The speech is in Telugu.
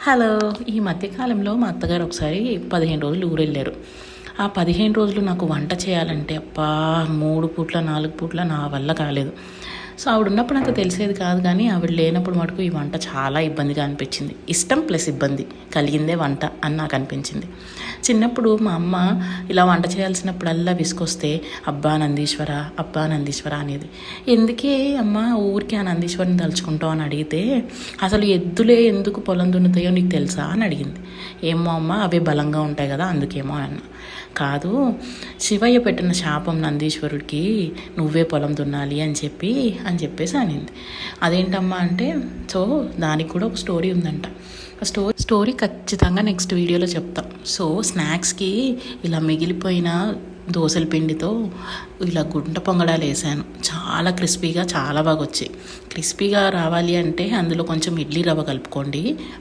హలో. ఈ మధ్యకాలంలో మా అత్తగారు ఒకసారి 15 రోజులు ఊరెళ్ళారు. ఆ 15 రోజులు నాకు వంట చేయాలంటే అబ్బా 3 పూట్ల 4 పూట్ల నా వల్ల కాలేదు. సో ఆవిడ ఉన్నప్పుడు అంత తెలిసేది కాదు, కానీ ఆవిడ లేనప్పుడు మటుకు ఈ వంట చాలా ఇబ్బందిగా అనిపించింది. ఇష్టం ప్లస్ ఇబ్బంది కలిగిందే వంట అని నాకు అనిపించింది. చిన్నప్పుడు మా అమ్మ ఇలా వంట చేయాల్సినప్పుడల్లా విసుకొస్తే అబ్బా నందీశ్వర అనేది. ఎందుకే అమ్మ ఊరికే ఆ నందీశ్వరిని తలుచుకుంటావు అని అడిగితే, అసలు ఎద్దులే ఎందుకు పొలం దున్నుతాయో నీకు తెలుసా అని అడిగింది. ఏమో అమ్మ అవే బలంగా ఉంటాయి కదా అందుకేమో అన్న. కాదు, శివయ్య పెట్టిన శాపం నందీశ్వరుడికి నువ్వే పొలం దున్నాలి అని చెప్పేసి అనింది. అదేంటమ్మా అంటే, సో దానికి కూడా ఒక స్టోరీ ఉందంట. స్టోరీ ఖచ్చితంగా నెక్స్ట్ వీడియోలో చెప్తాం. సో స్నాక్స్కి ఇలా మిగిలిపోయిన దోసల పిండితో ఇలా గుంట పొంగడాలు వేసాను. చాలా క్రిస్పీగా చాలా బాగా వచ్చాయి. క్రిస్పీగా రావాలి అంటే అందులో కొంచెం ఇడ్లీ రవ్వ కలుపుకోండి,